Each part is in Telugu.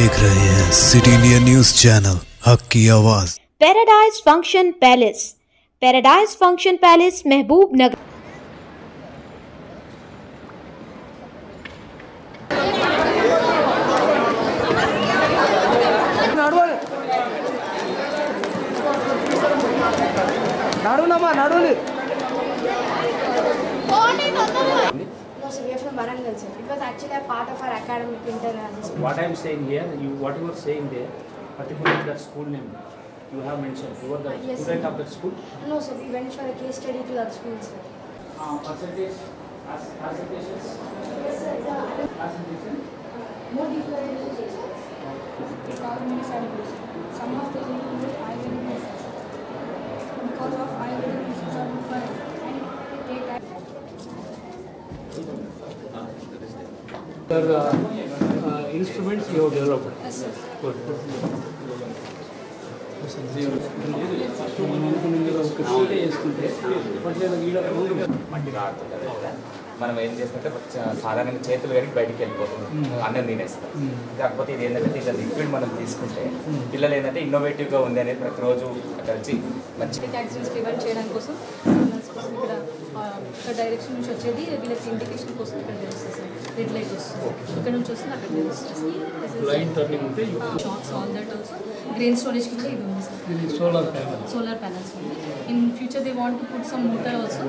देख रहे हैं सिटी इंडिया न्यूज चैनल हक की आवाज। Paradise function palace Mehboob Nagar. No, sir, we are from Warangal, sir. It was actually a part of our academic internal. What I am saying here, what you are saying there, particularly that school name, you have mentioned. You are the Yes, student sir. of that school. No, sir, we went for a case study to that school, sir. Percentage, percentages. Yes, sir. Percentage. More differentiation. Some of the things I will miss. Because of I will miss some fun and take time. Instruments you have developed. Yes, sir. Good. మట్టిగా ఆడుతుంటారు కదా, మనం ఏం చేస్తుంటే సాధారణంగా చేతులు కడిగి బయటికి వెళ్ళిపోతుంది, అన్నం తినేస్తాం. కాకపోతే ఇది ఏంటంటే దీంట్లో లిక్విడ్ మనం తీసుకుంటే పిల్లలు ఏంటంటే ఇన్నోవేటివ్గా ఉంది అనేది ప్రతిరోజు అక్కడ వచ్చి మంచి యాక్సిడెంట్స్ ప్రివెంట్ చేయడం కోసం ఇక్కడ డైరెక్షన్ నుంచి వచ్చేది వీళ్ళకి ఇండికేషన్ కోసం ఇక్కడ తెలుస్తుంది సార్. రెడ్ లైట్ వస్తుంది, ఇక్కడ నుంచి వస్తుంది అక్కడ తెలుస్తుంది. Shocks all that also grain storage కింద ఇది ఉంది సార్. సోలార్ ప్యానల్స్ ఉంది. In future they want to put some motor also,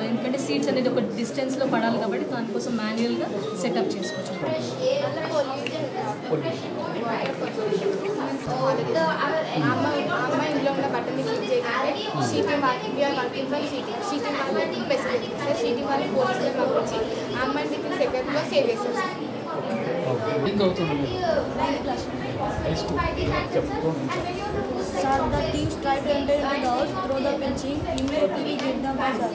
ఎందుకంటే సీట్స్ అనేది ఒక డిస్టెన్స్లో పడాలి కాబట్టి దానికోసం మాన్యువల్గా సెటప్ చేసుకోవచ్చు. అమ్మాయి ఇంట్లో ఉన్న బట్టలు క్లీన్ చేయగానే షీటింగ్ వాళ్ళకి వీఆర్ వర్కింగ్ ఫర్ షీటింగ్ వాళ్ళకి ఫెసిలిటీ సార్. షీటింగ్ వాళ్ళకి పోలీసులు పంపించి ఆ అమ్మాయిని విత్ ఇన్ సెకండ్లో సేవ్ చేస్తారు sir. Sir, the thieves tried to enter into the house, throw the fencing, immediately we get the buzzer.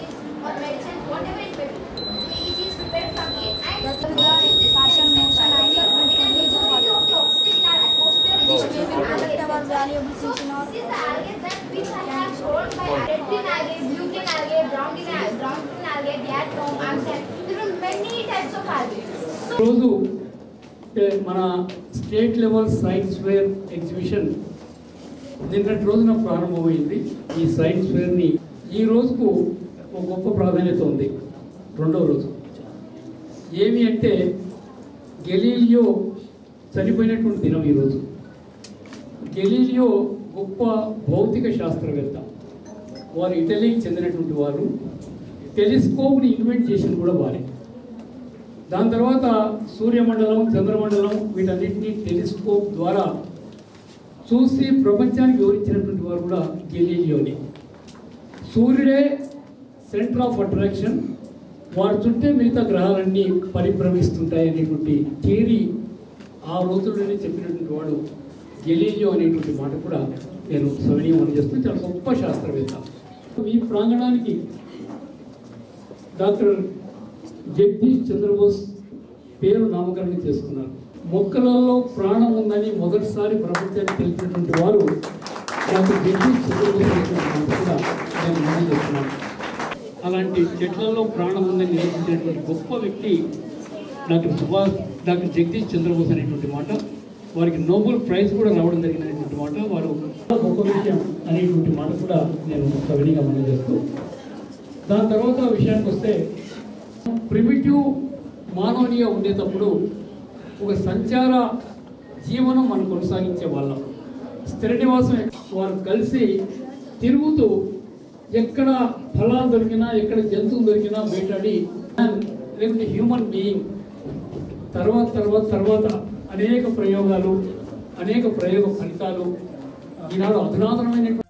That's the fashion motion and it will fully go water. This way we protect our valuable things in our రోజు మన state level science fair exhibition నిన్నటి రోజున ప్రారంభమైంది. ఈ సైన్స్ ఫేర్ని ఈ రోజుకు ఒక గొప్ప ప్రాధాన్యత ఉంది. రెండవ రోజు ఏమి అంటే గెలీలియో చనిపోయినటువంటి దినం ఈరోజు. గెలీలియో గొప్ప భౌతిక శాస్త్రవేత్త, వారు ఇటలీకి చెందినటువంటి వారు. టెలిస్కోప్ని ఇన్వెంట్ చేసింది కూడా వారే. దాని తర్వాత సూర్యమండలం, చంద్రమండలం వీటన్నిటినీ టెలిస్కోప్ ద్వారా చూసి ప్రపంచానికి వివరించినటువంటి వారు కూడా గెలీలియోని. సూర్యుడే సెంటర్ ఆఫ్ అట్రాక్షన్, వారి చుట్టే మిగతా గ్రహాలన్నీ పరిభ్రమిస్తుంటాయి అనేటువంటి థియరీ ఆ రోజుల్లోనే చెప్పినటువంటి వాడు గెలీలియో అనేటువంటి మాట కూడా నేను సవినీయం చేస్తూ చాలా గొప్ప శాస్త్రవేత్త. ఈ ప్రాంగణానికి డాక్టర్ జగదీష్ చంద్రబోస్ పేరు నామకరణం చేసుకున్నారు. మొక్కలలో ప్రాణం ఉందని మొదటిసారి ప్రపంచానికి తెలిపినటువంటి వారు డాక్టర్ జగదీష్ చంద్రబోస్ కూడా నేను మనం చేస్తున్నాను. అలాంటి చెట్లలో ప్రాణం ఉందని నిరూపించినటువంటి గొప్ప వ్యక్తి డాక్టర్ జగదీష్ చంద్రబోస్ అనేటువంటి మాట. వారికి నోబెల్ ప్రైజ్ కూడా రావడం జరిగినటువంటి మాట. వారు గొప్ప విషయం అనేటువంటి మాట కూడా నేను సవినీగా మనం చేస్తూ, దాని తర్వాత విషయానికి వస్తే ప్రిమిటివ్ మానవీయ ఉండేటప్పుడు ఒక సంచార జీవనం మనం కొనసాగించే వాళ్ళం. స్థిర నివాసం వారు కలిసి తిరుగుతూ ఎక్కడ ఫలాలు దొరికినా ఎక్కడ జంతువులు దొరికినా వేటాడి లేకపోతే హ్యూమన్ బీయింగ్ తర్వాత అనేక ప్రయోగాలు, అనేక ప్రయోగ ఫలితాలు ఈనాడు అధునాతనమైనటువంటి